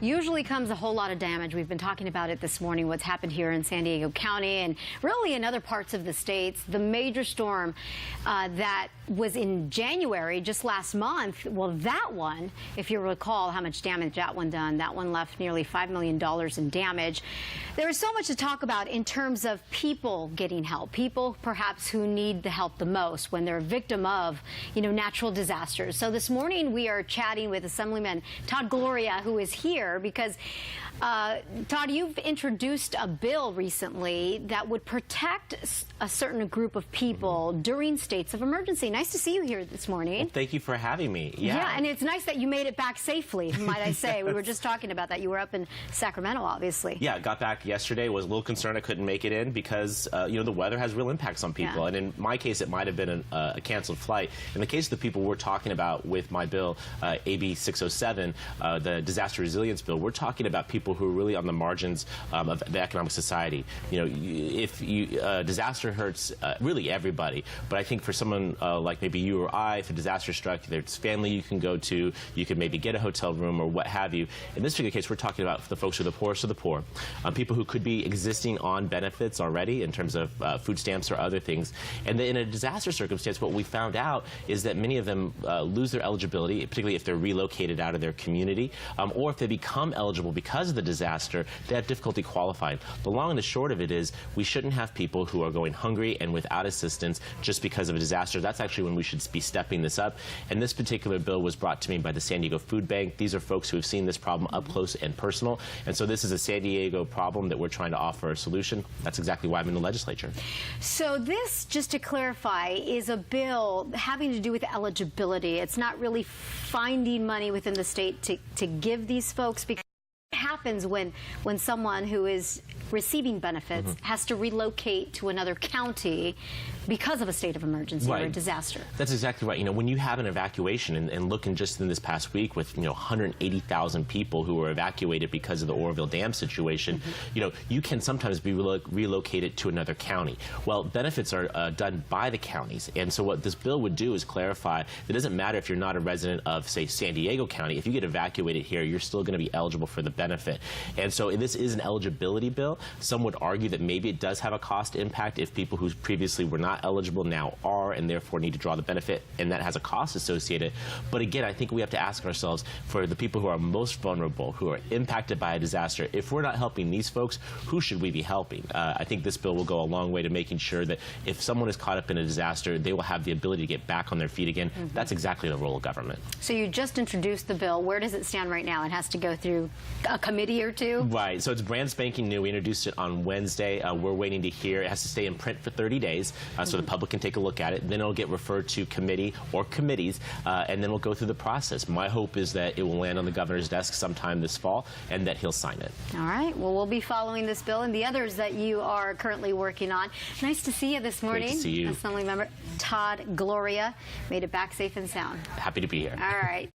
Usually comes a whole lot of damage. We've been talking about it this morning, what's happened here in San Diego County and really in other parts of the states. The major storm that was in January, just last month, well, that one, if you recall how much damage that one done, that one left nearly $5 million in damage. There is so much to talk about in terms of people getting help, people perhaps who need the help the most when they're a victim of, natural disasters. So this morning we are chatting with Assemblyman Gloria, who is here because, Todd, you've introduced a bill recently that would protect a certain group of people during states of emergency. Nice to see you here this morning. Well, thank you for having me. Yeah, and it's nice that you made it back safely, might I say. We were just talking about that. You were up in Sacramento, obviously. Yeah, got back yesterday. Was a little concerned I couldn't make it in because, the weather has real impacts on people. Yeah. And in my case, it might have been a canceled flight. In the case of the people we're talking about with my bill, AB 607, the disaster resilience bill, we're talking about people who are really on the margins of the economic society. If disaster hurts really everybody, but I think for someone like maybe you or I, if a disaster struck, there's family you can go to, you can maybe get a hotel room or what have you. In this particular case, we're talking about the folks who are the poorest of the poor, people who could be existing on benefits already in terms of food stamps or other things. And in a disaster circumstance, what we found out is that many of them lose their eligibility, particularly if they're relocated out of their community, or if they become eligible because of the disaster, they have difficulty qualifying. The long and the short of it is we shouldn't have people who are going hungry and without assistance just because of a disaster. That's actually when we should be stepping this up. And this particular bill was brought to me by the San Diego Food Bank. These are folks who have seen this problem up close and personal. And so this is a San Diego problem that we're trying to offer a solution. That's exactly why I'm in the legislature. So this, just to clarify, is a bill having to do with eligibility. It's not really finding money within the state to give these folks, because what happens when someone who is receiving benefits has to relocate to another county because of a state of emergency or a disaster. That's exactly right. When you have an evacuation, and looking just in this past week with 180,000 people who were evacuated because of the Oroville Dam situation, you can sometimes be relocated to another county. Well, benefits are done by the counties, and so what this bill would do is clarify that it doesn't matter if you're not a resident of, say, San Diego County. If you get evacuated here, you're still going to be eligible for the benefit. And so this is an eligibility bill. Some would argue that maybe it does have a cost impact if people who previously were not eligible now are, and therefore need to draw the benefit, and that has a cost associated. But again, I think we have to ask ourselves, for the people who are most vulnerable, who are impacted by a disaster, if we're not helping these folks, who should we be helping? I think this bill will go a long way to making sure that if someone is caught up in a disaster, they will have the ability to get back on their feet again. That's exactly the role of government. So you just introduced the bill. Where does it stand right now? It has to go through a committee or two? Right. So it's brand spanking new. We introduced it on Wednesday. We're waiting to hear. It has to stay in print for 30 days so the public can take a look at it. Then it'll get referred to committee or committees, and then we'll go through the process. My hope is that it will land on the governor's desk sometime this fall and that he'll sign it. All right. Well, we'll be following this bill and the others that you are currently working on. Nice to see you this morning. Great to see you. Assemblymember Gloria made it back safe and sound. Happy to be here. All right.